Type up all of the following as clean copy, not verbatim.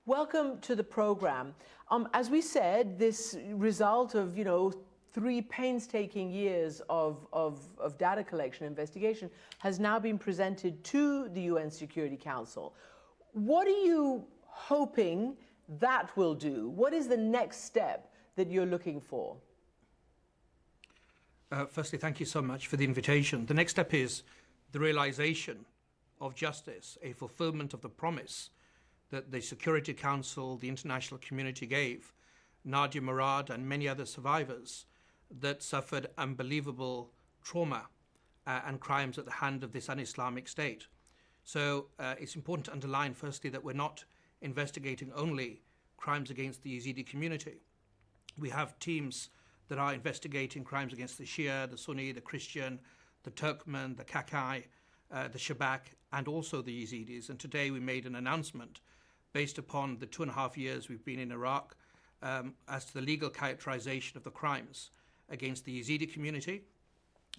Welcome to the program. As we said, this result of, 3 painstaking years of data collection investigation has now been presented to the UN Security Council. What are you hoping that will do? What is the next step that you're looking for? Firstly, thank you so much for the invitation. The next step is the realization of justice, a fulfillment of the promise that the Security Council, the international community gave Nadia Murad and many other survivors that suffered unbelievable trauma and crimes at the hand of this un-Islamic state. So it's important to underline, firstly, that we're not investigating only crimes against the Yazidi community. We have teams that are investigating crimes against the Shia, the Sunni, the Christian, the Turkmen, the Kakai, the Shabak, and also the Yazidis. And today we made an announcement based upon the 2.5 years we've been in Iraq as to the legal characterization of the crimes against the Yazidi community,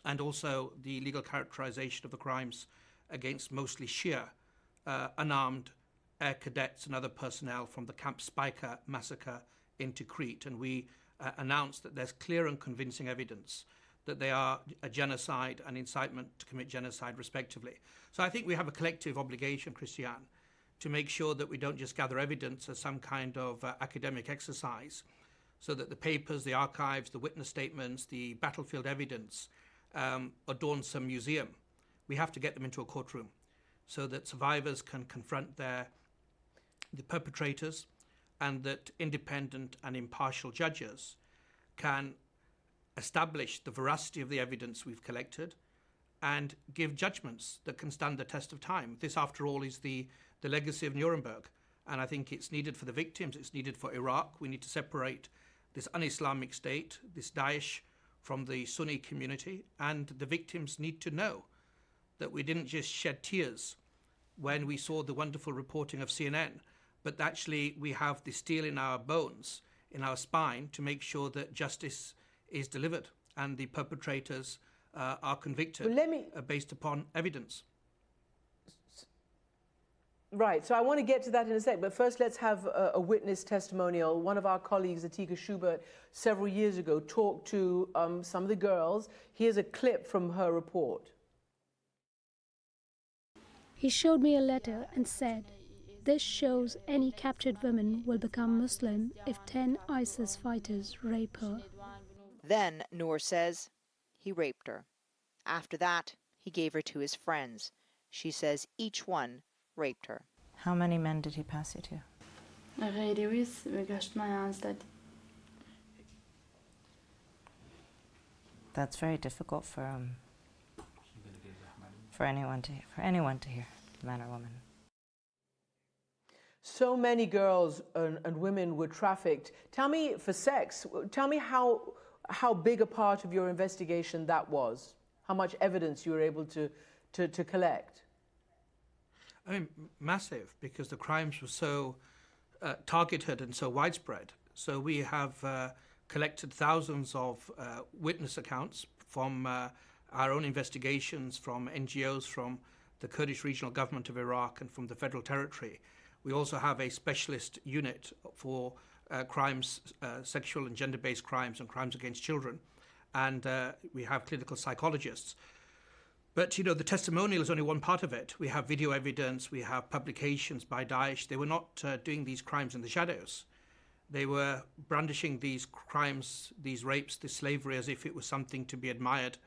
and also the legal characterization of the crimes against mostly Shia, unarmed air cadets and other personnel from the Camp Spiker massacre in Tikrit. And we announced that there's clear and convincing evidence that they are a genocide and incitement to commit genocide respectively. So I think we have a collective obligation, Christiane, to make sure that we don't just gather evidence as some kind of academic exercise, so that the papers, the archives, the witness statements, the battlefield evidence adorn some museum. We have to get them into a courtroom so that survivors can confront the perpetrators, and that independent and impartial judges can establish the veracity of the evidence we've collected and give judgments that can stand the test of time. This, after all, is the legacy of Nuremberg. And I think it's needed for the victims, it's needed for Iraq. We need to separate this un-Islamic state, this Daesh, from the Sunni community. And the victims need to know that we didn't just shed tears when we saw the wonderful reporting of CNN, but actually we have the steel in our bones, in our spine, to make sure that justice is delivered and the perpetrators are convicted based upon evidence. Right, so I want to get to that in a sec, but first let's have a witness testimonial. One of our colleagues, Atika Schubert, several years ago talked to some of the girls. Here's a clip from her report. He showed me a letter and said, "This shows any captured woman will become Muslim if 10 ISIS fighters rape her." Then, Noor says, he raped her. After that, he gave her to his friends. She says each one raped her. How many men did he pass you to? That's very difficult for anyone to hear, man or woman. So many girls and women were trafficked. Tell me, for sex, tell me how big a part of your investigation that was, how much evidence you were able to collect. I mean, massive, because the crimes were so targeted and so widespread. So we have collected thousands of witness accounts from our own investigations, from NGOs, from the Kurdish Regional Government of Iraq, and from the Federal Territory. We also have a specialist unit for crimes, sexual and gender-based crimes and crimes against children. And we have clinical psychologists. But, the testimonial is only one part of it. We have video evidence, we have publications by Daesh. They were not doing these crimes in the shadows. They were brandishing these crimes, these rapes, this slavery, as if it was something to be admired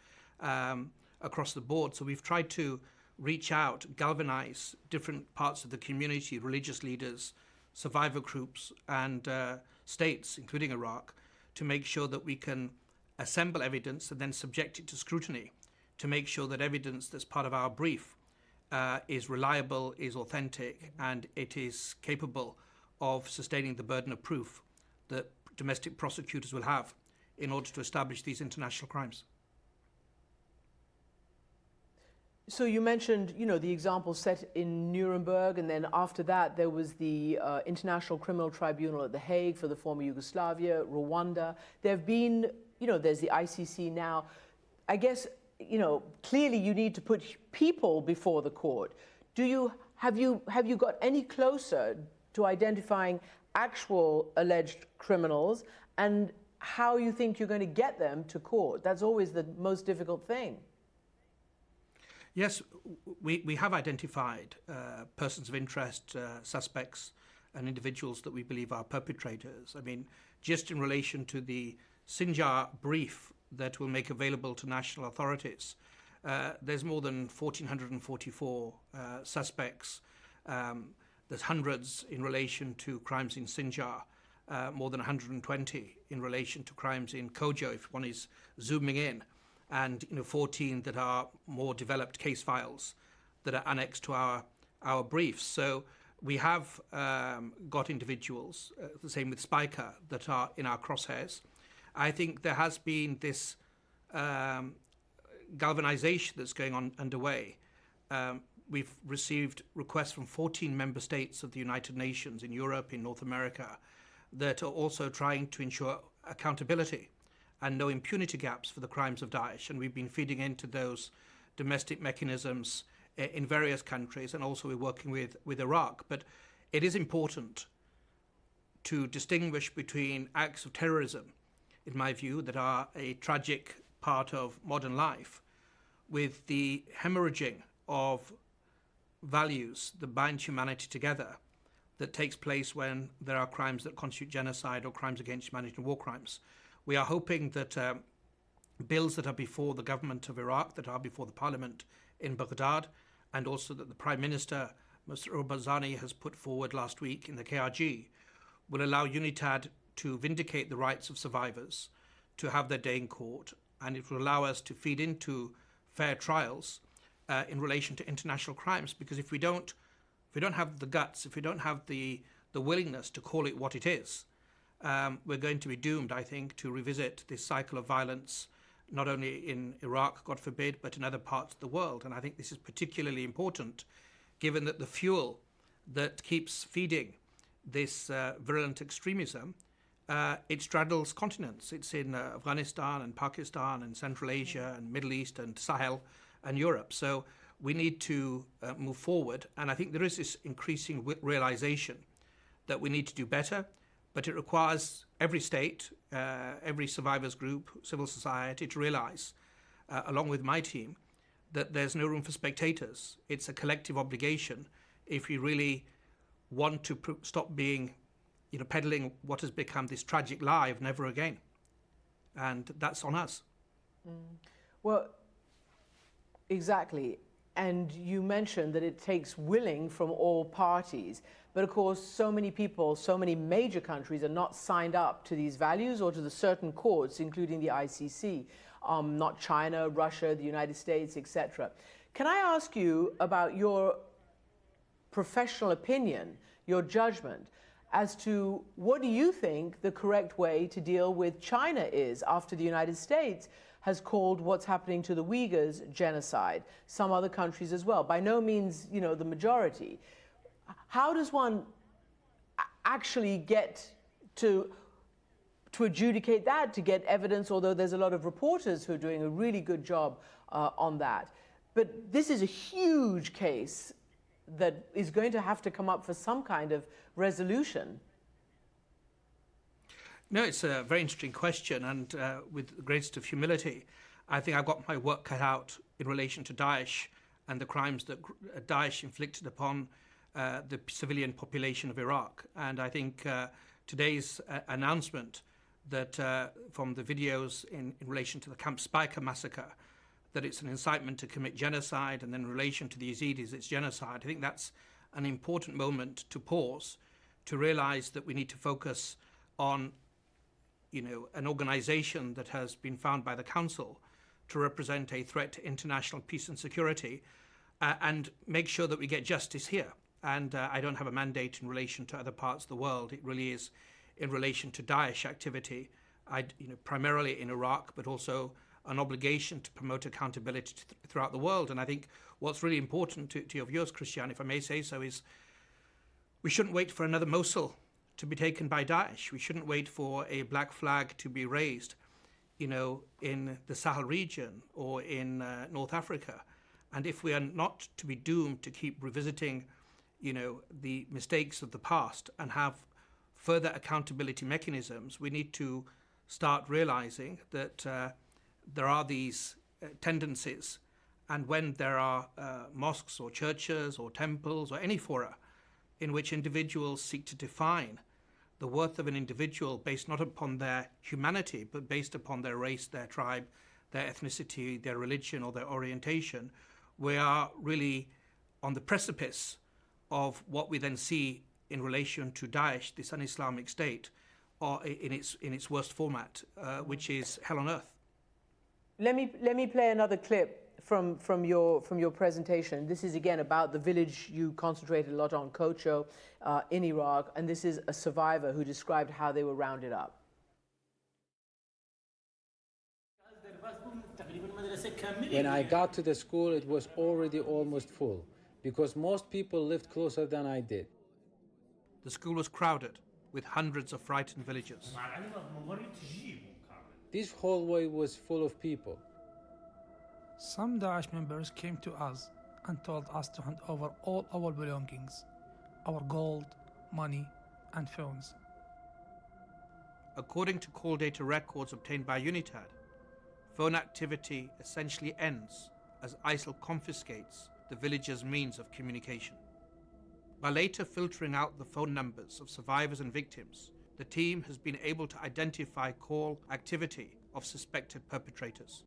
across the board. So we've tried to reach out, galvanize different parts of the community, religious leaders, survivor groups, and states, including Iraq, to make sure that we can assemble evidence and then subject it to scrutiny, to make sure that evidence that's part of our brief is reliable, is authentic, and it is capable of sustaining the burden of proof that domestic prosecutors will have in order to establish these international crimes. So you mentioned, the example set in Nuremberg, and then after that there was the International Criminal Tribunal at The Hague for the former Yugoslavia, Rwanda. There have been, there's the ICC now. I guess, clearly you need to put people before the court. Have you got any closer to identifying actual alleged criminals and how you think you're going to get them to court. That's always the most difficult thing. Yes, we have identified persons of interest, suspects, and individuals that we believe are perpetrators. I mean, just in relation to the Sinjar brief that we'll make available to national authorities, there's more than 1,444 suspects. There's hundreds in relation to crimes in Sinjar, more than 120 in relation to crimes in Kojo, if one is zooming in, and 14 that are more developed case files that are annexed to our briefs. So we have got individuals, the same with Spiker, that are in our crosshairs. I think there has been this galvanization that's going on underway. We've received requests from 14 member states of the United Nations in Europe, in North America, that are also trying to ensure accountability and no impunity gaps for the crimes of Daesh. And we've been feeding into those domestic mechanisms in various countries, and also we're working with Iraq. But it is important to distinguish between acts of terrorism, in my view, that are a tragic part of modern life, with the hemorrhaging of values that bind humanity together, that takes place when there are crimes that constitute genocide or crimes against humanity and war crimes. We are hoping that bills that are before the government of Iraq, that are before the parliament in Baghdad, and also that the Prime Minister, Mr. Barzani, has put forward last week in the KRG, will allow UNITAD to vindicate the rights of survivors, to have their day in court, and it will allow us to feed into fair trials in relation to international crimes. Because if we don't have the guts, if we don't have the willingness to call it what it is, we're going to be doomed, I think, to revisit this cycle of violence, not only in Iraq, God forbid, but in other parts of the world. And I think this is particularly important, given that the fuel that keeps feeding this virulent extremism, it straddles continents. It's in Afghanistan and Pakistan and Central Asia and Middle East and Sahel and Europe. So we need to move forward. And I think there is this increasing realization that we need to do better, but it requires every state, every survivors group, civil society to realize, along with my team, that there's no room for spectators. It's a collective obligation if we really want to stop being, peddling what has become this tragic lie of never again. And that's on us. Well, exactly. And you mentioned that it takes willing from all parties. But of course, so many people, so many major countries are not signed up to these values or to the certain courts, including the ICC. Not China, Russia, the United States, etc. Can I ask you about your professional opinion, your judgment, as to what do you think the correct way to deal with China is after the United States has called what's happening to the Uyghurs genocide, some other countries as well, by no means, the majority. How does one actually get to adjudicate that, to get evidence, although there's a lot of reporters who are doing a really good job on that. But this is a huge case that is going to have to come up for some kind of resolution. No, it's a very interesting question, and with the greatest of humility, I think I've got my work cut out in relation to Daesh and the crimes that Daesh inflicted upon the civilian population of Iraq. And I think today's announcement that from the videos in relation to the Camp Spiker massacre, that it's an incitement to commit genocide, and then in relation to the Yazidis, it's genocide. I think that's an important moment to pause, to realize that we need to focus on, an organization that has been found by the Council to represent a threat to international peace and security, and make sure that we get justice here. And I don't have a mandate in relation to other parts of the world. It really is in relation to Daesh activity, primarily in Iraq, but also an obligation to promote accountability throughout the world. And I think what's really important to your viewers, Christian, if I may say so, is we shouldn't wait for another Mosul to be taken by Daesh. We shouldn't wait for a black flag to be raised, in the Sahel region or in North Africa. And if we are not to be doomed to keep revisiting, the mistakes of the past and have further accountability mechanisms, we need to start realizing that there are these tendencies, and when there are mosques or churches or temples or any fora in which individuals seek to define the worth of an individual based not upon their humanity but based upon their race, their tribe, their ethnicity, their religion or their orientation, we are really on the precipice of what we then see in relation to Daesh, this un-Islamic state, or in its worst format, which is hell on earth. Let me play another clip from your presentation. This is again about the village you concentrated a lot on, Kocho, in Iraq, and this is a survivor who described how they were rounded up. When I got to the school, it was already almost full, because most people lived closer than I did. The school was crowded with hundreds of frightened villagers. This hallway was full of people. Some Daesh members came to us and told us to hand over all our belongings, our gold, money, and phones. According to call data records obtained by UNITAD, phone activity essentially ends as ISIL confiscates the villagers' means of communication. By later filtering out the phone numbers of survivors and victims, the team has been able to identify call activity of suspected perpetrators.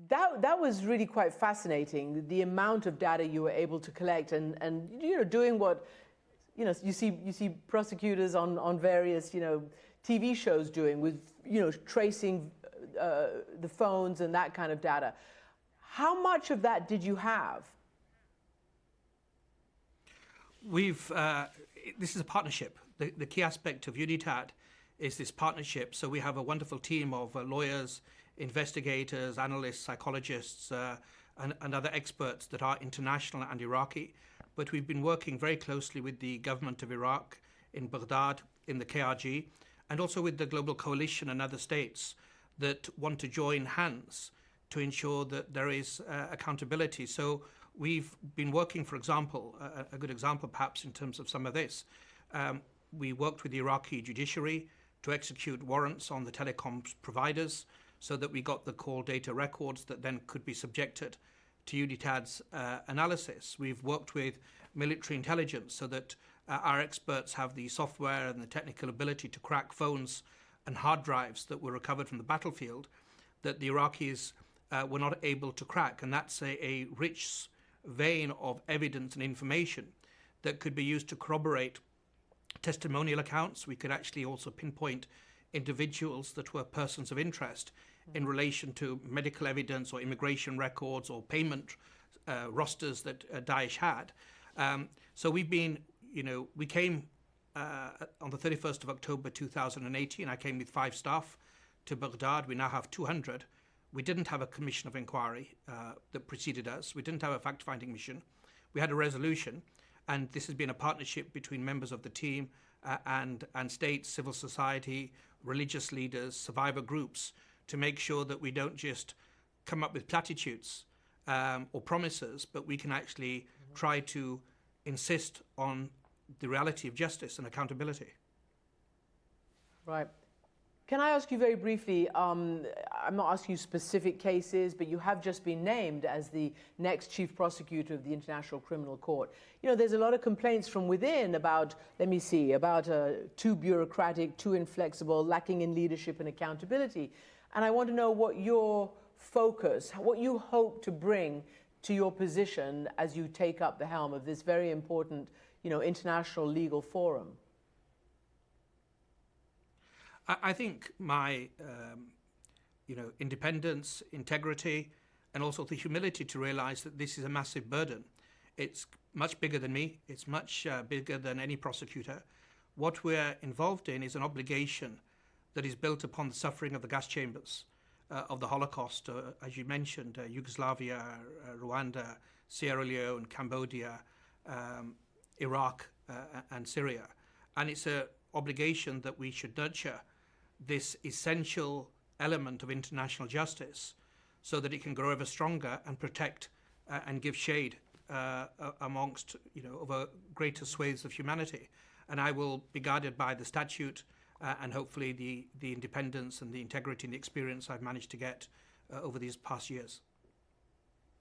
That was really quite fascinating, the amount of data you were able to collect and doing what you see prosecutors on various TV shows doing with tracing the phones and that kind of data. How much of that did you have? This is a partnership. The key aspect of UNITAD is this partnership. So we have a wonderful team of lawyers, investigators, analysts, psychologists, and other experts that are international and Iraqi. But we've been working very closely with the government of Iraq in Baghdad, in the KRG, and also with the Global Coalition and other states that want to join hands to ensure that there is accountability. So we've been working, for example, a good example perhaps in terms of some of this. We worked with the Iraqi judiciary to execute warrants on the telecoms providers so that we got the call data records that then could be subjected to UNITAD's analysis. We've worked with military intelligence so that our experts have the software and the technical ability to crack phones and hard drives that were recovered from the battlefield that the Iraqis were not able to crack. And that's a rich vein of evidence and information that could be used to corroborate testimonial accounts. We could actually also pinpoint individuals that were persons of interest in relation to medical evidence or immigration records or payment rosters that Daesh had. So we've been, we came on the 31st of October 2018. I came with 5 staff to Baghdad. We now have 200. We didn't have a commission of inquiry that preceded us. We didn't have a fact-finding mission. We had a resolution, and this has been a partnership between members of the team and states, civil society, religious leaders, survivor groups, to make sure that we don't just come up with platitudes or promises, but we can actually try to insist on the reality of justice and accountability. Right. Can I ask you very briefly, I'm not asking you specific cases, but you have just been named as the next chief prosecutor of the International Criminal Court. There's a lot of complaints from within about, about too bureaucratic, too inflexible, lacking in leadership and accountability. And I want to know what your focus, what you hope to bring to your position as you take up the helm of this very important, international legal forum. I think my, independence, integrity, and also the humility to realize that this is a massive burden. It's much bigger than me. It's much bigger than any prosecutor. What we're involved in is an obligation that is built upon the suffering of the gas chambers of the Holocaust, as you mentioned, Yugoslavia, Rwanda, Sierra Leone, Cambodia, Iraq, and Syria. And it's an obligation that we should nurture this essential element of international justice so that it can grow ever stronger and protect and give shade amongst, over greater swathes of humanity. And I will be guided by the statute and hopefully the independence and the integrity and the experience I've managed to get over these past years.